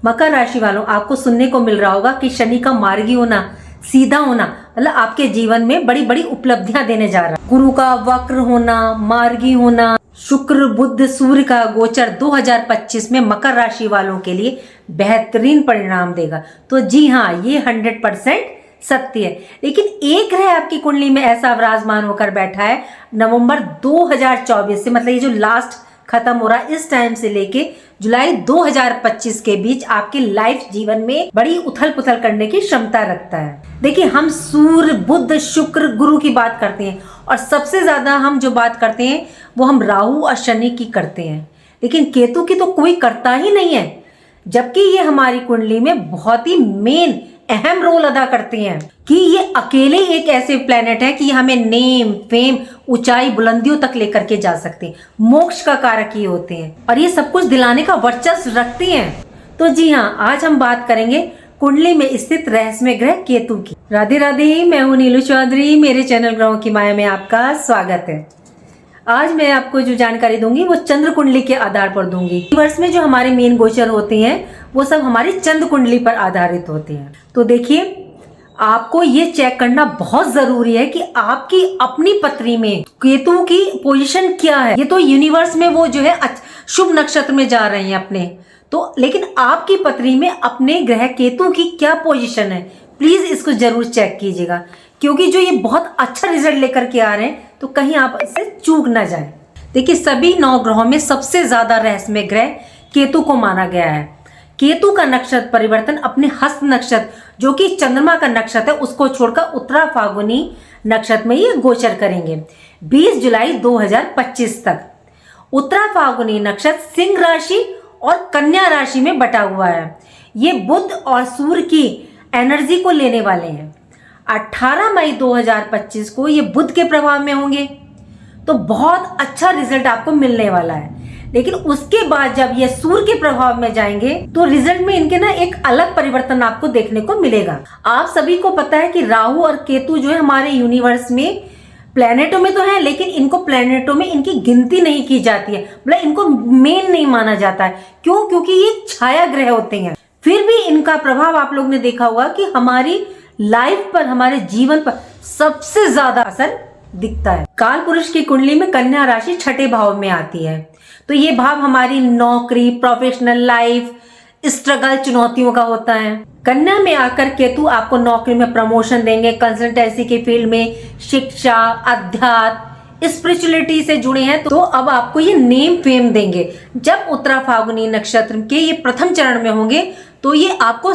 मकर राशि वालों, आपको सुनने को मिल रहा होगा कि शनि का मार्गी होना, सीधा होना, मतलब आपके जीवन में बड़ी बड़ी उपलब्धियां देने जा रहा है। गुरु का वक्र होना, मार्गी होना, शुक्र बुध सूर्य का गोचर 2025 में मकर राशि वालों के लिए बेहतरीन परिणाम देगा। तो जी हाँ, ये 100% सत्य है। लेकिन एक ग्रह आपकी कुंडली में ऐसा विराजमान होकर बैठा है नवंबर 2024 से, मतलब ये जो लास्ट खत्म हो रहा है इस टाइम से लेके जुलाई 2025 के बीच आपके लाइफ जीवन में बड़ी उथल पुथल करने की क्षमता रखता है। देखिए, हम सूर्य बुध शुक्र गुरु की बात करते हैं और सबसे ज्यादा हम जो बात करते हैं वो हम राहु और शनि की करते हैं, लेकिन केतु की तो कोई करता ही नहीं है, जबकि ये हमारी कुंडली में बहुत ही मेन अहम रोल अदा करते हैं कि ये अकेले एक ऐसे प्लेनेट है कि हमें नेम फेम ऊंचाई बुलंदियों तक लेकर के जा सकते हैं। मोक्ष का कारक ये होते हैं और ये सब कुछ दिलाने का वर्चस्व रखते हैं। तो जी हाँ, आज हम बात करेंगे कुंडली में स्थित रहस्यमय ग्रह केतु की। राधे राधे, मैं हूँ नीलू चौधरी, मेरे चैनल ग्रहों की माया में आपका स्वागत है। आज मैं आपको जो जानकारी दूंगी वो चंद्र कुंडली के आधार पर दूंगी। वर्ष में जो हमारे मेन गोचर होते हैं वो सब हमारी चंद्र कुंडली पर आधारित होते हैं। तो देखिए, आपको ये चेक करना बहुत जरूरी है कि आपकी अपनी पत्री में केतु की पोजीशन क्या है। ये तो यूनिवर्स में वो जो है शुभ नक्षत्र में जा रहे हैं अपने, तो लेकिन आपकी पत्री में अपने ग्रह केतु की क्या पोजीशन है, प्लीज इसको जरूर चेक कीजिएगा, क्योंकि जो ये बहुत अच्छा रिजल्ट लेकर के आ रहे हैं तो कहीं आप इससे चूक ना जाए। देखिए, सभी 9 ग्रहों में सबसे ज्यादा रहस्यमय ग्रह केतु को माना गया है। केतु का नक्षत्र परिवर्तन अपने हस्त नक्षत्र, जो कि चंद्रमा का नक्षत्र है, उसको छोड़कर उत्तरा फाल्गुनी नक्षत्र में ये गोचर करेंगे 20 जुलाई 2025 तक। उत्तरा फाल्गुनी नक्षत्र सिंह राशि और कन्या राशि में बटा हुआ है। ये बुध और सूर्य की एनर्जी को लेने वाले हैं। 18 मई 2025 को ये बुध के प्रभाव में होंगे, तो बहुत अच्छा रिजल्ट आपको मिलने वाला है। लेकिन उसके बाद जब ये सूर्य के प्रभाव में जाएंगे तो रिजल्ट में इनके ना एक अलग परिवर्तन आपको देखने को मिलेगा। आप सभी को पता है कि राहु और केतु जो है हमारे यूनिवर्स में प्लैनेटों में तो है, लेकिन इनको प्लैनेटों में इनकी गिनती नहीं की जाती है, मतलब इनको मेन नहीं माना जाता है। क्यों? क्योंकि ये छाया ग्रह होते हैं। फिर भी इनका प्रभाव आप लोग ने देखा होगा कि हमारी लाइफ पर, हमारे जीवन पर सबसे ज्यादा असर दिखता है। काल पुरुष की कुंडली में कन्या राशि 6ठे भाव में आती है, तो ये भाव हमारी नौकरी, प्रोफेशनल लाइफ, स्ट्रगल, चुनौतियों का होता है। कन्या में आकर केतु आपको नौकरी में प्रमोशन देंगे, कंसल्टेंसी के फील्ड में, शिक्षा, अध्यात्म, स्पिरिचुअलिटी से जुड़े हैं तो अब आपको ये नेम फेम देंगे। जब उत्तरा फाल्गुनी नक्षत्र के ये प्रथम चरण में होंगे तो ये आपको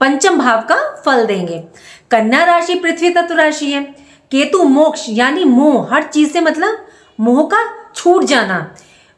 पंचम भाव का फल देंगे। कन्या राशि पृथ्वी तत्व राशि है। केतु मोक्ष यानी मोह, हर चीज से मतलब मोह का छूट जाना,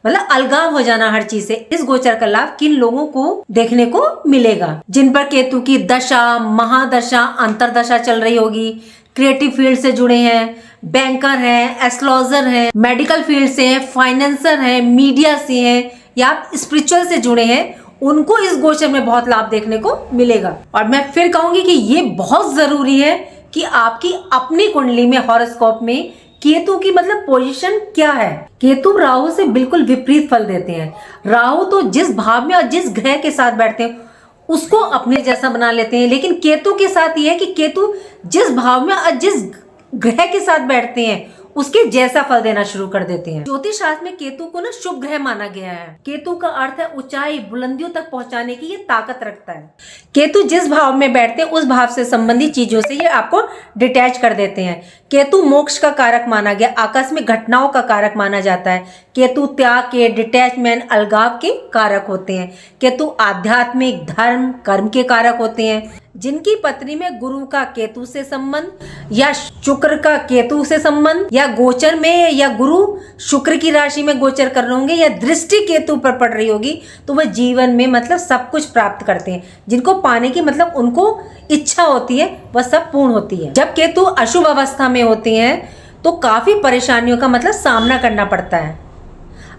मतलब अलगाव हो जाना हर चीज से। इस गोचर का लाभ किन लोगों को देखने को मिलेगा? जिन पर केतु की दशा, महादशा, अंतरदशा चल रही होगी, क्रिएटिव फील्ड से जुड़े हैं, बैंकर हैं, एस्ट्रोलॉजर हैं, मेडिकल फील्ड से हैं, फाइनेंसर हैं, मीडिया से हैं या स्पिरिचुअल से जुड़े हैं, उनको इस गोचर में बहुत लाभ देखने को मिलेगा। और मैं फिर कहूंगी कि ये बहुत जरूरी है कि आपकी अपनी कुंडली में, हॉरोस्कोप में केतु की मतलब पोजीशन क्या है। केतु राहु से बिल्कुल विपरीत फल देते हैं। राहु तो जिस भाव में और जिस ग्रह के साथ बैठते हैं उसको अपने जैसा बना लेते हैं, लेकिन केतु के साथ ये है कि केतु जिस भाव में और जिस ग्रह के साथ बैठते हैं उसके जैसा फल देना शुरू कर देते हैं। ज्योतिष शास्त्र में केतु को ना शुभ ग्रह माना गया है। केतु का अर्थ है ऊंचाई, बुलंदियों तक पहुंचाने की ये ताकत रखता है। केतु जिस भाव में बैठते हैं उस भाव से संबंधित चीजों से ये आपको डिटैच कर देते हैं। केतु मोक्ष का कारक माना गया, आकस्मिक घटनाओं का कारक माना जाता है। केतु त्याग के, डिटैचमेंट, अलगाव के कारक होते हैं। केतु आध्यात्मिक, धर्म, कर्म के कारक होते हैं। जिनकी पत्री में गुरु का केतु से संबंध या शुक्र का केतु से संबंध या गोचर में या गुरु शुक्र की राशि में गोचर कर रहे होंगे या दृष्टि केतु पर पड़ रही होगी तो वह जीवन में मतलब सब कुछ प्राप्त करते हैं। जिनको पाने की मतलब उनको इच्छा होती है वह सब पूर्ण होती है। जब केतु अशुभ अवस्था में होते हैं तो काफी परेशानियों का मतलब सामना करना पड़ता है।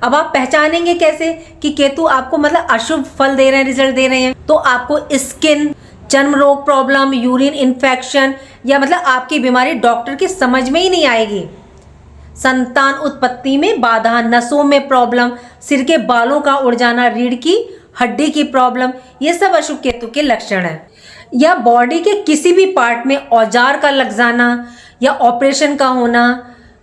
अब आप पहचानेंगे कैसे कि केतु आपको मतलब अशुभ फल दे रहे हैं, रिजल्ट दे रहे हैं? तो आपको स्किन, चर्म रोग प्रॉब्लम, यूरिन इन्फेक्शन या मतलब आपकी बीमारी डॉक्टर की समझ में ही नहीं आएगी। संतान उत्पत्ति में बाधा, नसों में प्रॉब्लम, सिर के बालों का उड़ जाना, रीढ़ की हड्डी की प्रॉब्लम, ये सब अशुभ केतु के लक्षण है। या बॉडी के किसी भी पार्ट में औजार का लग जाना या ऑपरेशन का होना,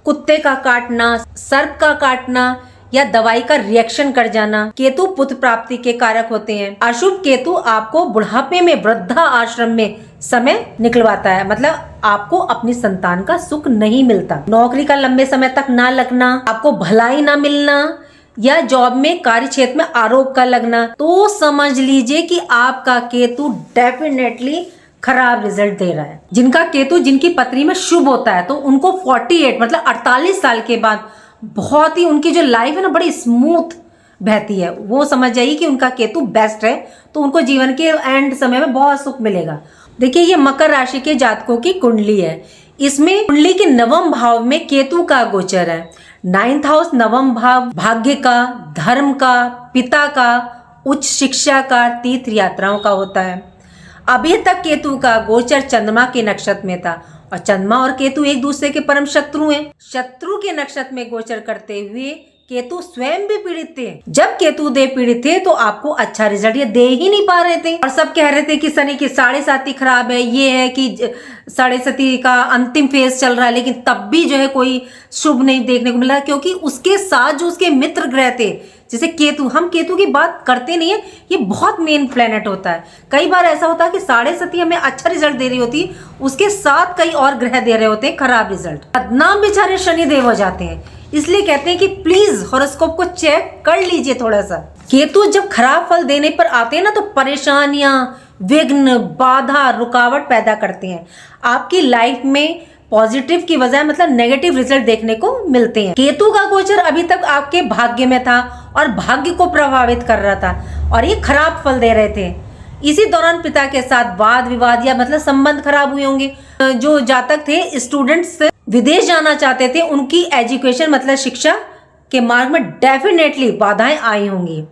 कुत्ते का काटना, सर्प का काटना या दवाई का रिएक्शन कर जाना। केतु पुत्र प्राप्ति के कारक होते हैं। अशुभ केतु आपको बुढ़ापे में वृद्धा आश्रम में समय निकलवाता है, मतलब आपको अपनी संतान का सुख नहीं मिलता। नौकरी का लंबे समय तक ना लगना, आपको भलाई ना मिलना या जॉब में कार्य क्षेत्र में आरोप का लगना, तो समझ लीजिए कि आपका केतु डेफिनेटली खराब रिजल्ट दे रहा है। जिनका केतु जिनकी पत्री में शुभ होता है तो उनको 48 मतलब 48 साल के बाद बहुत ही उनकी जो लाइफ है ना बड़ी स्मूथ बहती है। वो समझ जाइए कि उनका केतु बेस्ट है, तो उनको जीवन के एंड समय में बहुत सुख मिलेगा। देखिए ये मकर राशि के जातकों की कुंडली है। इसमें कुंडली के नवम भाव में केतु का गोचर है। 9th हाउस नवम भाव भाग्य का, धर्म का, पिता का, उच्च शिक्षा का, तीर्थ यात्राओं का होता है। अभी तक केतु का गोचर चंद्रमा के नक्षत्र में था और चंद्रमा और केतु एक दूसरे के परम शत्रु हैं। शत्रु के नक्षत्र में गोचर करते हुए केतु स्वयं भी पीड़ित थे। जब केतु देव पीड़ित थे तो आपको अच्छा रिजल्ट ये दे ही नहीं पा रहे थे और सब कह रहे थे कि शनि की 7.5 खराब है, ये है कि 7.5 का अंतिम फेज चल रहा है, लेकिन तब भी जो है कोई शुभ नहीं देखने को मिला, क्योंकि उसके साथ जो उसके मित्र ग्रह थे, जैसे केतु, हम केतु की बात करते नहीं है, ये बहुत मेन प्लेनेट होता है। कई बार ऐसा होता है कि 7.5 हमें अच्छा रिजल्ट दे रही होती, उसके साथ कई और ग्रह दे रहे होते हैं खराब रिजल्ट। बदनाम बेचारे शनि देव हो जाते हैं। इसलिए कहते हैं कि प्लीज हॉरोस्कोप को चेक कर लीजिए थोड़ा सा। केतु जब खराब फल देने पर आते हैं ना तो परेशानियां, विघ्न, बाधा, रुकावट पैदा करते हैं। आपकी लाइफ में पॉजिटिव की बजाय मतलब नेगेटिव रिजल्ट देखने को मिलते हैं। केतु का गोचर अभी तक आपके भाग्य में था और भाग्य को प्रभावित कर रहा था और ये खराब फल दे रहे थे। इसी दौरान पिता के साथ वाद विवाद या मतलब संबंध खराब हुए होंगे। जो जातक थे, स्टूडेंट्स विदेश जाना चाहते थे, उनकी एजुकेशन मतलब शिक्षा के मार्ग में डेफिनेटली बाधाएं आई होंगी।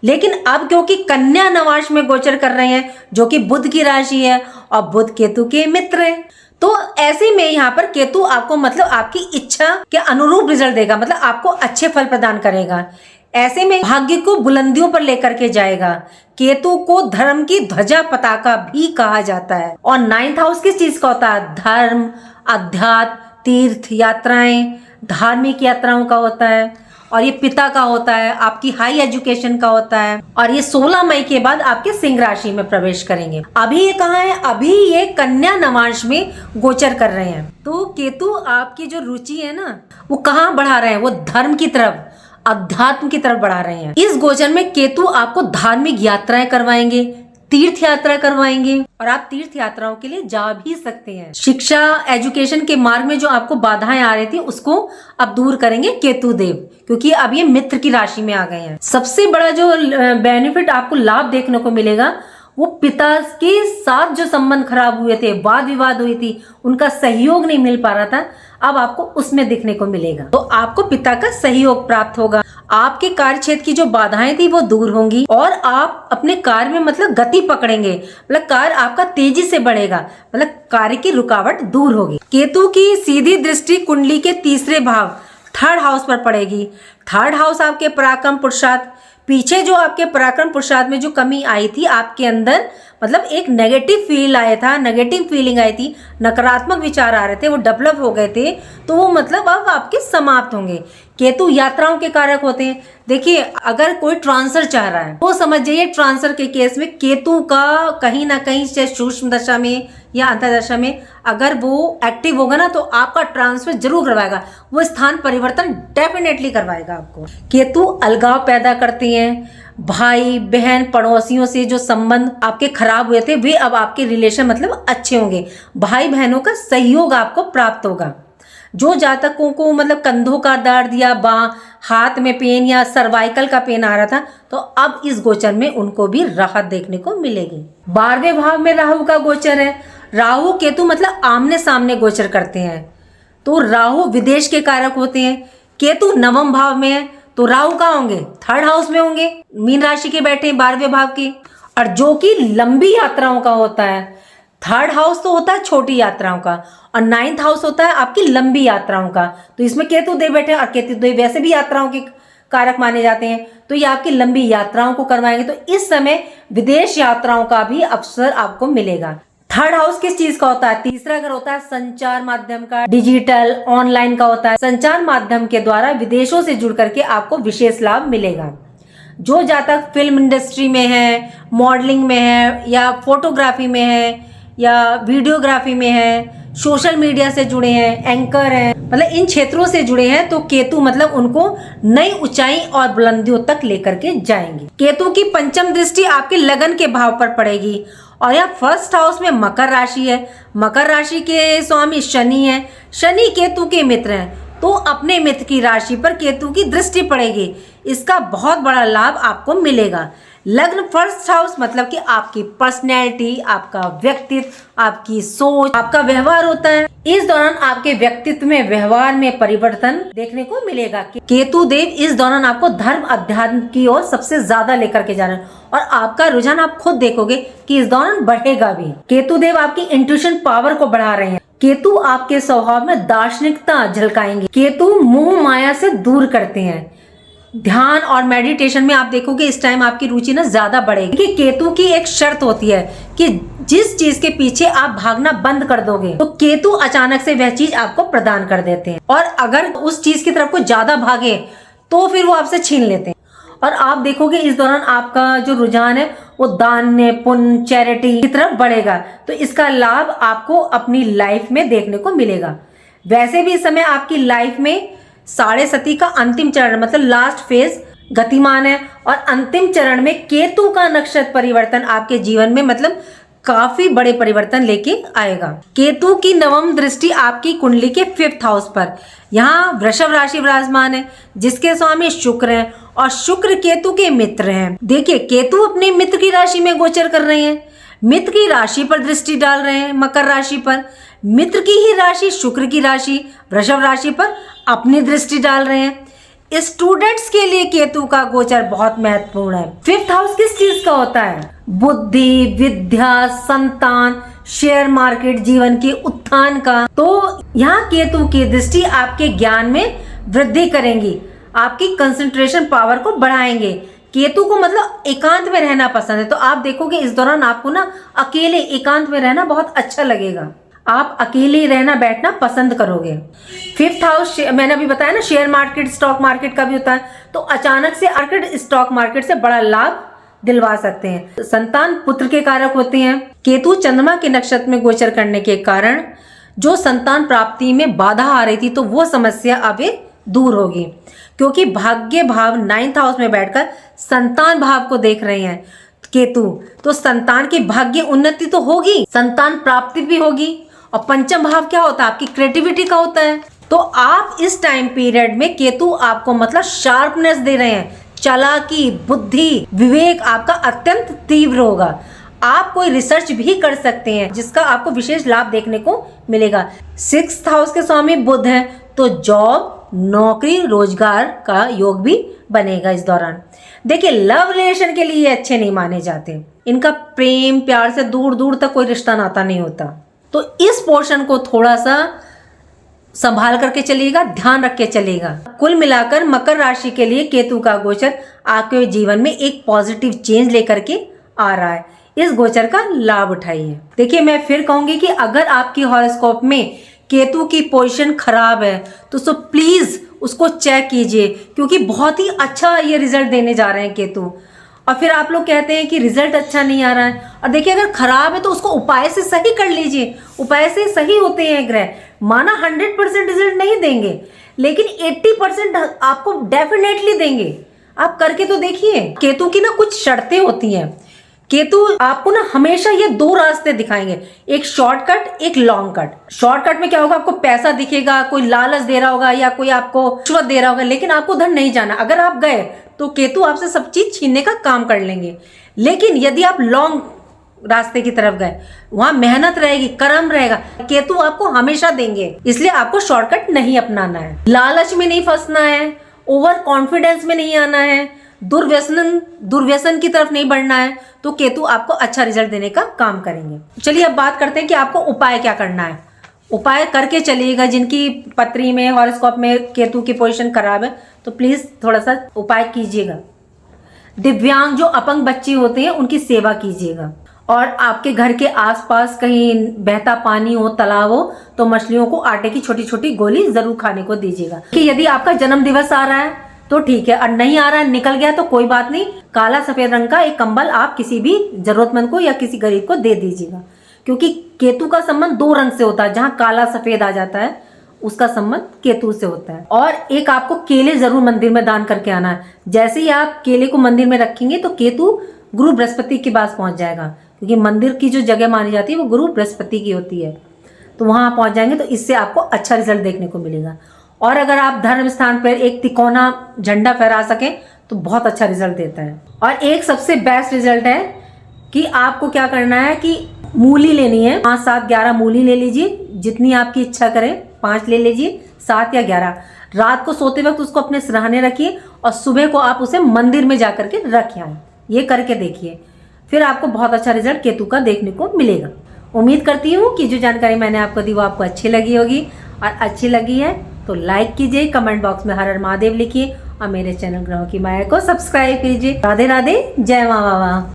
लेकिन अब क्योंकि कन्या नवांश में गोचर कर रहे हैं जो कि बुध की राशि है और बुध केतु के मित्र हैं, तो ऐसे में यहाँ पर केतु आपको मतलब आपकी इच्छा के अनुरूप रिजल्ट देगा, मतलब आपको अच्छे फल प्रदान करेगा। ऐसे में भाग्य को बुलंदियों पर लेकर के जाएगा। केतु को धर्म की ध्वजा पताका भी कहा जाता है। और 9th हाउस किस चीज का होता है? धर्म, अध्यात्म, तीर्थ यात्राएं, धार्मिक यात्राओं का होता है। और ये पिता का होता है, आपकी हाई एजुकेशन का होता है। और ये 16 मई के बाद आपके सिंह राशि में प्रवेश करेंगे। अभी ये कहाँ है? अभी ये कन्या नवांश में गोचर कर रहे हैं। तो केतु आपकी जो रुचि है ना वो कहाँ बढ़ा रहे हैं? वो धर्म की तरफ, अध्यात्म की तरफ बढ़ा रहे हैं। इस गोचर में केतु आपको धार्मिक यात्राएं करवाएंगे, तीर्थ यात्रा करवाएंगे और आप तीर्थ यात्राओं के लिए जा भी सकते हैं। शिक्षा, एजुकेशन के मार्ग में जो आपको बाधाएं आ रही थी उसको अब दूर करेंगे केतु देव, क्योंकि अब ये मित्र की राशि में आ गए हैं। सबसे बड़ा जो बेनिफिट आपको लाभ देखने को मिलेगा वो पिता के साथ जो संबंध खराब हुए थे, वाद विवाद हुई थी, उनका सहयोग नहीं मिल पा रहा था, अब आपको उसमें देखने को मिलेगा। तो आपको पिता का सहयोग प्राप्त होगा। आपके कार्य क्षेत्र की जो बाधाएं थी वो दूर होंगी और आप अपने कार्य में मतलब गति पकड़ेंगे, मतलब कार्य आपका तेजी से बढ़ेगा, मतलब कार्य की रुकावट दूर होगी। केतु की सीधी दृष्टि कुंडली के तीसरे भाव 3rd हाउस पर पड़ेगी। 3rd हाउस आपके पराक्रम पुरुषार्थ, पीछे जो आपके पराक्रम पुरुषार्थ में जो कमी आई थी आपके अंदर, मतलब एक नेगेटिव फील आया था, नेगेटिव फीलिंग आई थी, नकारात्मक विचार आ रहे थे, वो डेवलप हो गए थे, तो वो मतलब अब आपके समाप्त होंगे। केतु यात्राओं के कारक होते हैं। देखिए अगर कोई ट्रांसफर चाह रहा है तो समझ जाइए ट्रांसफर के केस में केतु का कहीं ना कहीं से सूक्ष्म दशा में या अंतर्दशा में अगर वो एक्टिव होगा ना तो आपका ट्रांसफर जरूर करवाएगा, वो स्थान परिवर्तन डेफिनेटली करवाएगा आपको। केतु अलगाव पैदा करते हैं। भाई बहन पड़ोसियों से जो संबंध आपके खराब हुए थे वे अब आपके रिलेशन मतलब अच्छे होंगे। भाई बहनों का सहयोग आपको प्राप्त होगा। जो जातकों को मतलब कंधों का दर्द या हाथ में पेन या सर्वाइकल का पेन आ रहा था तो अब इस गोचर में उनको भी राहत देखने को मिलेगी। 12वें भाव में राहु का गोचर है। राहु केतु मतलब आमने सामने गोचर करते हैं, तो राहु विदेश के कारक होते हैं। केतु 9वें भाव में है तो राहु कहाँ होंगे? 3rd हाउस में होंगे, मीन राशि के बैठे 12वें भाव की, और जो कि लंबी यात्राओं का होता है। 3rd हाउस तो होता है छोटी यात्राओं का और 9th हाउस होता है आपकी लंबी यात्राओं का। तो इसमें केतु देव बैठे और केतु देव वैसे भी यात्राओं के कारक माने जाते हैं, तो ये आपकी लंबी यात्राओं को करवाएंगे। तो इस समय विदेश यात्राओं का भी अवसर आपको मिलेगा। थर्ड हाउस किस चीज का होता है? तीसरा घर होता है संचार माध्यम का, डिजिटल ऑनलाइन का होता है। संचार माध्यम के द्वारा विदेशों से जुड़ करके आपको विशेष लाभ मिलेगा। जो जातक फिल्म इंडस्ट्री में है, मॉडलिंग में है, या फोटोग्राफी में है, या वीडियोग्राफी में है, सोशल मीडिया से जुड़े हैं, एंकर हैं, मतलब इन क्षेत्रों से जुड़े हैं, तो केतु मतलब उनको नई ऊंचाई और बुलंदियों तक लेकर के जाएंगे। केतु की पंचम दृष्टि आपके लगन के भाव पर पड़ेगी और यह फर्स्ट हाउस में मकर राशि है। मकर राशि के स्वामी शनि है। शनि केतु के मित्र हैं, तो अपने मित्र की राशि पर केतु की दृष्टि पड़ेगी। इसका बहुत बड़ा लाभ आपको मिलेगा। लग्न फर्स्ट हाउस मतलब कि आपकी पर्सनैलिटी, आपका व्यक्तित्व, आपकी सोच, आपका व्यवहार होता है। इस दौरान आपके व्यक्तित्व में, व्यवहार में परिवर्तन देखने को मिलेगा। केतु देव इस दौरान आपको धर्म अध्यात्म की ओर सबसे ज्यादा लेकर के जा रहे हैं और आपका रुझान आप खुद देखोगे कि इस दौरान बढ़ेगा भी। केतु देव आपकी इंट्यूशन पावर को बढ़ा रहे हैं। केतु आपके स्वभाव में दार्शनिकता झलकाएंगे। केतु मोह माया से दूर करते हैं। ध्यान और मेडिटेशन में आप देखोगे इस टाइम आपकी रुचि ना ज्यादा बढ़ेगी। कि केतु की एक शर्त होती है कि जिस चीज के पीछे आप भागना बंद कर दोगे तो केतु अचानक से वह चीज आपको प्रदान कर देते हैं, और अगर उस चीज की तरफ को ज्यादा भागे तो फिर वो आपसे छीन लेते हैं। और आप देखोगे इस दौरान आपका जो रुझान है वो दान पुण्य चैरिटी की तरफ बढ़ेगा। तो इसका लाभ आपको अपनी लाइफ में देखने को मिलेगा। वैसे भी इस समय आपकी लाइफ में साढ़े सती का अंतिम चरण मतलब लास्ट फेज गतिमान है, और अंतिम चरण में केतु का नक्षत्र परिवर्तन आपके जीवन में मतलब काफी बड़े परिवर्तन लेके आएगा। केतु की नवम दृष्टि आपकी कुंडली के 5th हाउस पर, यहाँ वृषभ राशि विराजमान है जिसके स्वामी शुक्र हैं और शुक्र केतु के मित्र हैं। देखिए केतु अपने मित्र की राशि में गोचर कर रहे हैं, मित्र की राशि पर दृष्टि डाल रहे हैं, मकर राशि पर। मित्र की ही राशि शुक्र की राशि वृषभ राशि पर अपनी दृष्टि डाल रहे हैं। स्टूडेंट्स के लिए केतु का गोचर बहुत महत्वपूर्ण है। 5th हाउस किस चीज का होता है? बुद्धि, विद्या, संतान, शेयर मार्केट, जीवन के उत्थान का। तो यहाँ केतु की दृष्टि आपके ज्ञान में वृद्धि करेंगी, आपकी कंसंट्रेशन पावर को बढ़ाएंगे। केतु को मतलब एकांत में रहना पसंद है, तो आप देखोगे इस दौरान आपको ना अकेले एकांत में रहना बहुत अच्छा लगेगा। आप अकेले रहना बैठना पसंद करोगे। 5th हाउस मैंने अभी बताया ना शेयर मार्केट, स्टॉक मार्केट का भी होता है, तो अचानक से मार्केट, स्टॉक मार्केट से बड़ा लाभ दिलवा सकते हैं। संतान पुत्र के कारक होते हैं। केतु चंद्रमा के नक्षत्र में गोचर करने के कारण जो संतान प्राप्ति में बाधा आ रही थी तो वो समस्या अब दूर होगी, क्योंकि भाग्य भाव 9th हाउस में बैठकर संतान भाव को देख रहे हैं केतु, तो संतान की भाग्य उन्नति तो होगी, संतान प्राप्ति भी होगी। और पंचम भाव क्या होता है? आपकी क्रिएटिविटी का होता है। तो आप इस टाइम पीरियड में केतु आपको मतलब शार्पनेस दे रहे हैं, चालाकी, बुद्धि, विवेक आपका अत्यंत तीव्र होगा। आप कोई रिसर्च भी कर सकते हैं जिसका आपको विशेष लाभ देखने को मिलेगा। 6th हाउस के स्वामी बुध हैं, तो जॉब, नौकरी, रोजगार का योग भी बनेगा इस दौरान। देखिए लव रिलेशन के लिए अच्छे नहीं माने जाते, इनका प्रेम प्यार से दूर दूर तक कोई रिश्ता नाता नहीं होता, तो इस पोर्शन को थोड़ा सा संभाल करके चलिएगा, ध्यान रख के चलिएगा। कुल मिलाकर मकर राशि के लिए केतु का गोचर आपके जीवन में एक पॉजिटिव चेंज लेकर के आ रहा है। इस गोचर का लाभ उठाइए। देखिए मैं फिर कहूंगी कि अगर आपकी हॉरोस्कोप में केतु की पोजीशन खराब है तो सो प्लीज उसको चेक कीजिए, क्योंकि बहुत ही अच्छा ये रिजल्ट देने जा रहे हैं केतु। और फिर आप लोग कहते हैं कि रिजल्ट अच्छा नहीं आ रहा है, और देखिए अगर खराब है तो उसको उपाय से सही कर लीजिए। उपाय से सही होते हैं ग्रह, माना 100% रिजल्ट नहीं देंगे लेकिन 80% आपको डेफिनेटली देंगे। आप करके तो देखिए। केतु की ना कुछ शर्तें होती हैं। केतु आपको ना हमेशा ये 2 रास्ते दिखाएंगे, एक शॉर्टकट, एक लॉन्ग कट। शॉर्टकट में क्या होगा? आपको पैसा दिखेगा, कोई लालच दे रहा होगा या कोई आपको रिश्वत दे रहा होगा, लेकिन आपको उधर नहीं जाना। अगर आप गए तो केतु आपसे सब चीज छीनने का काम कर लेंगे। लेकिन यदि आप लॉन्ग रास्ते की तरफ गए, वहां मेहनत रहेगी, कर्म रहेगा, केतु आपको हमेशा देंगे। इसलिए आपको शॉर्टकट नहीं अपनाना है, लालच में नहीं फंसना है, ओवर कॉन्फिडेंस में नहीं आना है, दुर्व्यसन की तरफ नहीं बढ़ना है, तो केतु आपको अच्छा रिजल्ट देने का काम करेंगे। चलिए अब बात करते हैं कि आपको उपाय क्या करना है। उपाय करके चलिएगा। जिनकी पत्री में, हॉरोस्कोप में केतु की पोजीशन खराब है तो प्लीज थोड़ा सा उपाय कीजिएगा। दिव्यांग जो अपंग बच्चे होते हैं उनकी सेवा कीजिएगा। और आपके घर के आसपास कहीं बहता पानी हो, तालाब हो, तो मछलियों को आटे की छोटी छोटी गोली जरूर खाने को दीजिएगा। कि यदि आपका जन्म दिवस आ रहा है तो ठीक है, और नहीं आ रहा है, निकल गया तो कोई बात नहीं, काला सफेद रंग का एक कंबल आप किसी भी जरूरतमंद को या किसी गरीब को दे दीजिएगा। क्योंकि केतु का संबंध 2 रंग से होता है, जहां काला सफेद आ जाता है उसका संबंध केतु से होता है। और एक आपको केले जरूर मंदिर में दान करके आना है। जैसे ही आप केले को मंदिर में रखेंगे तो केतु गुरु बृहस्पति के पास पहुंच जाएगा, क्योंकि मंदिर की जो जगह मानी जाती है वो गुरु बृहस्पति की होती है। तो वहां पहुंच जाएंगे तो इससे आपको अच्छा रिजल्ट देखने को मिलेगा। और अगर आप धर्म स्थान पर एक तिकोना झंडा फहरा सकें तो बहुत अच्छा रिजल्ट देता है। और एक सबसे बेस्ट रिजल्ट है कि आपको क्या करना है कि मूली लेनी है, 5, 7, 11 मूली ले लीजिए, जितनी आपकी इच्छा करें, 5 ले लीजिए, 7 या 11। रात को सोते वक्त उसको अपने सिरहाने रखिए और सुबह को आप उसे मंदिर में जाकर के रख आए। ये करके देखिए, फिर आपको बहुत अच्छा रिजल्ट केतु का देखने को मिलेगा। उम्मीद करती हूँ कि जो जानकारी मैंने आपको दी वो आपको अच्छी लगी होगी, और अच्छी लगी है तो लाइक कीजिए, कमेंट बॉक्स में हर हर महादेव लिखिए और मेरे चैनल ग्रहों की माया को सब्सक्राइब कीजिए। राधे राधे, जय माँ बाबा।